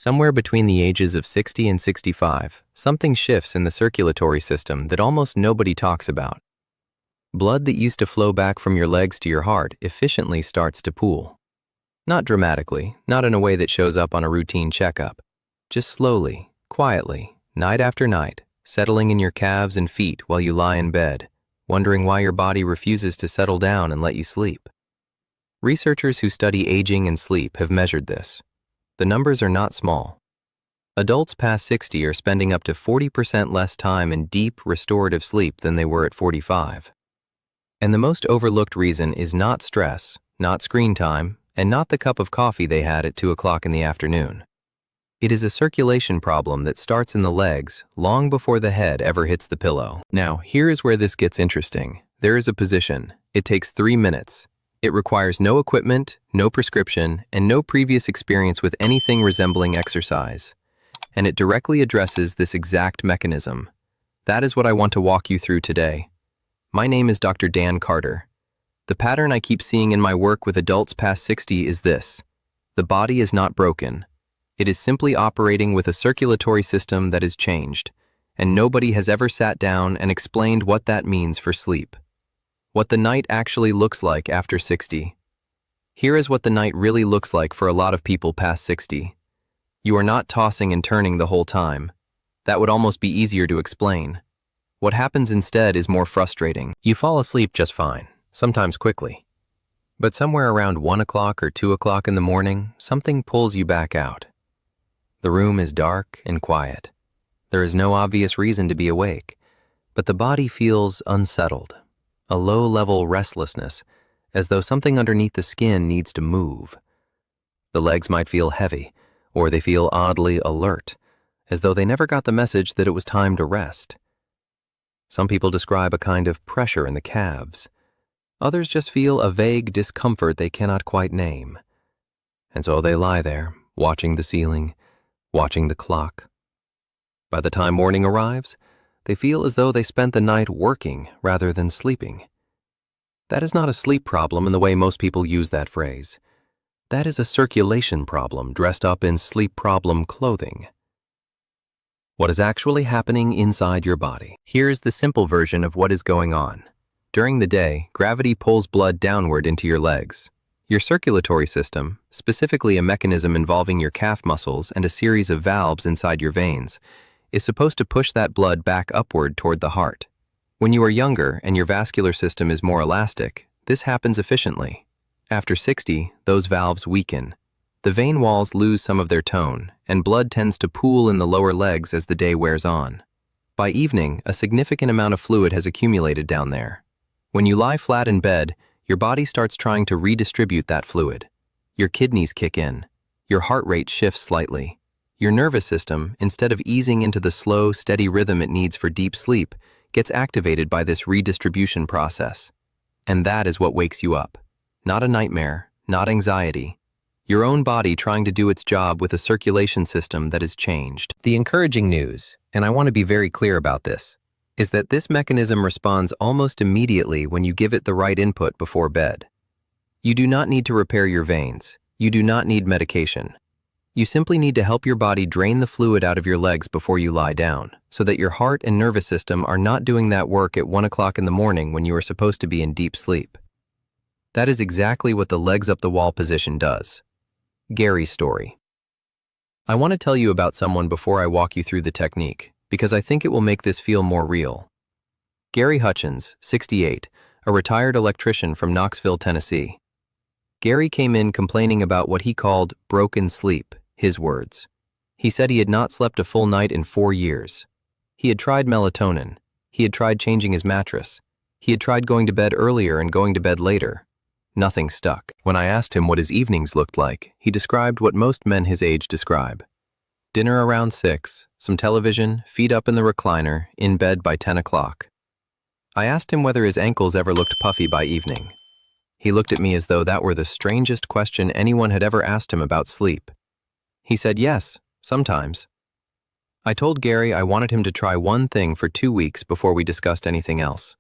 Somewhere between the ages of 60 and 65, something shifts in the circulatory system that almost nobody talks about. Blood that used to flow back from your legs to your heart efficiently starts to pool. Not dramatically, not in a way that shows up on a routine checkup. Just slowly, quietly, night after night, settling in your calves and feet while you lie in bed, wondering why your body refuses to settle down and let you sleep. Researchers who study aging and sleep have measured this. The numbers are not small. Adults past 60 are spending up to 40% less time in deep, restorative sleep than they were at 45. And the most overlooked reason is not stress, not screen time, and not the cup of coffee they had at 2 o'clock in the afternoon. It is a circulation problem that starts in the legs long before the head ever hits the pillow. Now, here is where this gets interesting. There is a position. It takes 3 minutes. It requires no equipment, no prescription, and no previous experience with anything resembling exercise. And it directly addresses this exact mechanism. That is what I want to walk you through today. My name is Dr. Dan Carter. The pattern I keep seeing in my work with adults past 60 is this. The body is not broken. It is simply operating with a circulatory system that is changed, and nobody has ever sat down and explained what that means for sleep. What the night actually looks like after 60. Here is what the night really looks like for a lot of people past 60. You are not tossing and turning the whole time. That would almost be easier to explain. What happens instead is more frustrating. You fall asleep just fine, sometimes quickly. But somewhere around 1 o'clock or 2 o'clock in the morning, something pulls you back out. The room is dark and quiet. There is no obvious reason to be awake, but the body feels unsettled. A low-level restlessness, as though something underneath the skin needs to move. The legs might feel heavy, or they feel oddly alert, as though they never got the message that it was time to rest. Some people describe a kind of pressure in the calves. Others just feel a vague discomfort they cannot quite name. And so they lie there, watching the ceiling, watching the clock. By the time morning arrives, they feel as though they spent the night working rather than sleeping. That is not a sleep problem in the way most people use that phrase. That is a circulation problem dressed up in sleep problem clothing. What is actually happening inside your body? Here is the simple version of what is going on. During the day, gravity pulls blood downward into your legs. Your circulatory system, specifically a mechanism involving your calf muscles and a series of valves inside your veins, is supposed to push that blood back upward toward the heart. When you are younger and your vascular system is more elastic, this happens efficiently. After 60, those valves weaken. The vein walls lose some of their tone, and blood tends to pool in the lower legs as the day wears on. By evening, a significant amount of fluid has accumulated down there. When you lie flat in bed, your body starts trying to redistribute that fluid. Your kidneys kick in. Your heart rate shifts slightly. Your nervous system, instead of easing into the slow, steady rhythm it needs for deep sleep, gets activated by this redistribution process. And that is what wakes you up. Not a nightmare, not anxiety. Your own body trying to do its job with a circulation system that is changed. The encouraging news, and I want to be very clear about this, is that this mechanism responds almost immediately when you give it the right input before bed. You do not need to repair your veins. You do not need medication. You simply need to help your body drain the fluid out of your legs before you lie down, so that your heart and nervous system are not doing that work at 1 o'clock in the morning when you are supposed to be in deep sleep. That is exactly what the legs up the wall position does. Gary's story. I want to tell you about someone before I walk you through the technique, because I think it will make this feel more real. Gary Hutchins, 68, a retired electrician from Knoxville, Tennessee. Gary came in complaining about what he called broken sleep, his words. He said he had not slept a full night in 4 years. He had tried melatonin. He had tried changing his mattress. He had tried going to bed earlier and going to bed later. Nothing stuck. When I asked him what his evenings looked like, he described what most men his age describe. Dinner around 6, some television, feet up in the recliner, in bed by 10 o'clock. I asked him whether his ankles ever looked puffy by evening. He looked at me as though that were the strangest question anyone had ever asked him about sleep. He said yes, sometimes. I told Gary I wanted him to try one thing for 2 weeks before we discussed anything else.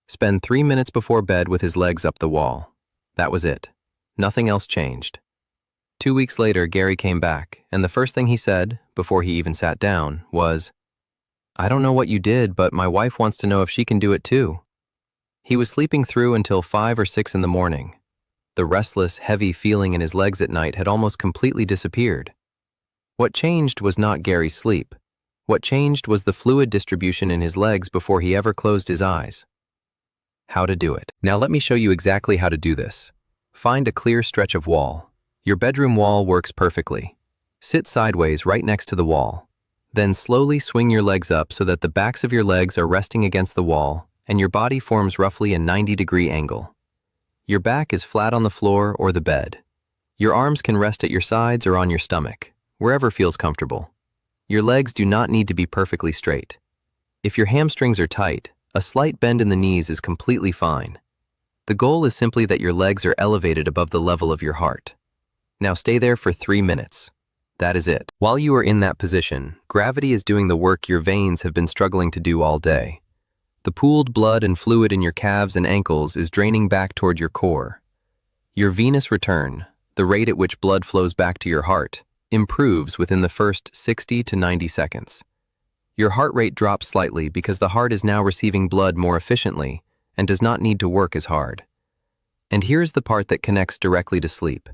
Spend 3 minutes before bed with his legs up the wall. That was it. Nothing else changed. 2 weeks later, Gary came back, and the first thing he said, before he even sat down, was, "I don't know what you did, but my wife wants to know if she can do it too." He was sleeping through until 5 or 6 in the morning. The restless, heavy feeling in his legs at night had almost completely disappeared. What changed was not Gary's sleep. What changed was the fluid distribution in his legs before he ever closed his eyes. How to do it. Now let me show you exactly how to do this. Find a clear stretch of wall. Your bedroom wall works perfectly. Sit sideways right next to the wall. Then slowly swing your legs up so that the backs of your legs are resting against the wall and your body forms roughly a 90-degree angle. Your back is flat on the floor or the bed. Your arms can rest at your sides or on your stomach, wherever feels comfortable. Your legs do not need to be perfectly straight. If your hamstrings are tight, a slight bend in the knees is completely fine. The goal is simply that your legs are elevated above the level of your heart. Now stay there for 3 minutes. That is it. While you are in that position, gravity is doing the work your veins have been struggling to do all day. The pooled blood and fluid in your calves and ankles is draining back toward your core. Your venous return, the rate at which blood flows back to your heart, improves within the first 60 to 90 seconds. Your heart rate drops slightly because the heart is now receiving blood more efficiently and does not need to work as hard. And here's the part that connects directly to sleep.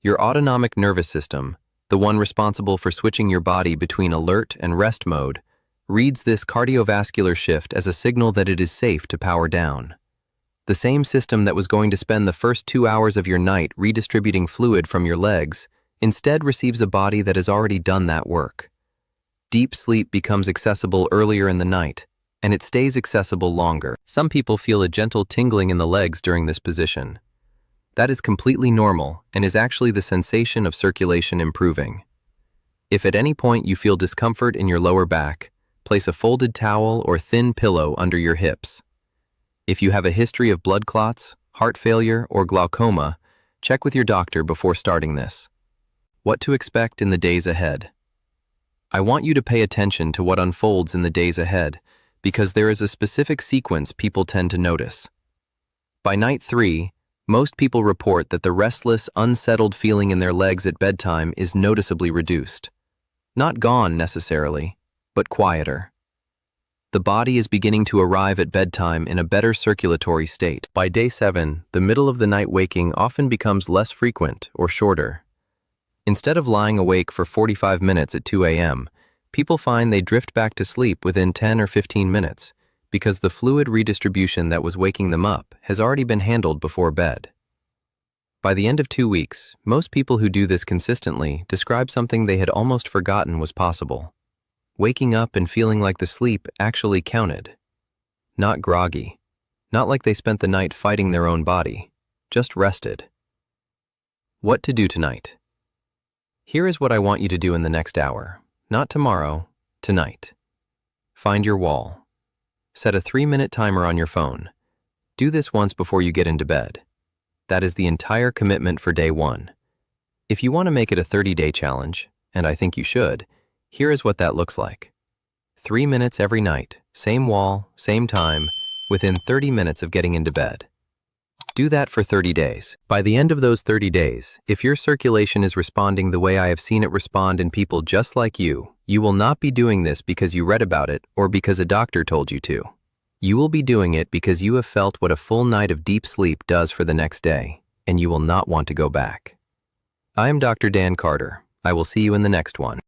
Your autonomic nervous system, the one responsible for switching your body between alert and rest mode, reads this cardiovascular shift as a signal that it is safe to power down. The same system that was going to spend the first 2 hours of your night redistributing fluid from your legs instead receives a body that has already done that work. Deep sleep becomes accessible earlier in the night, and it stays accessible longer. Some people feel a gentle tingling in the legs during this position. That is completely normal and is actually the sensation of circulation improving. If at any point you feel discomfort in your lower back, place a folded towel or thin pillow under your hips. If you have a history of blood clots, heart failure, or glaucoma, check with your doctor before starting this. What to expect in the days ahead. I want you to pay attention to what unfolds in the days ahead, because there is a specific sequence people tend to notice. By night 3, most people report that the restless, unsettled feeling in their legs at bedtime is noticeably reduced. Not gone necessarily, but quieter. The body is beginning to arrive at bedtime in a better circulatory state. By day 7, the middle of the night waking often becomes less frequent or shorter. Instead of lying awake for 45 minutes at 2 a.m., people find they drift back to sleep within 10 or 15 minutes because the fluid redistribution that was waking them up has already been handled before bed. By the end of 2 weeks, most people who do this consistently describe something they had almost forgotten was possible. Waking up and feeling like the sleep actually counted. Not groggy. Not like they spent the night fighting their own body. Just rested. What to do tonight? Here is what I want you to do in the next hour. Not tomorrow, tonight. Find your wall. Set a 3-minute timer on your phone. Do this once before you get into bed. That is the entire commitment for day 1. If you want to make it a 30-day challenge, and I think you should, here is what that looks like. 3 minutes every night, same wall, same time, within 30 minutes of getting into bed. Do that for 30 days. By the end of those 30 days, if your circulation is responding the way I have seen it respond in people just like you will not be doing this because you read about it or because a doctor told you to. You will be doing it because you have felt what a full night of deep sleep does for the next day, and you will not want to go back. I am Dr. Dan Carter. I will see you in the next one.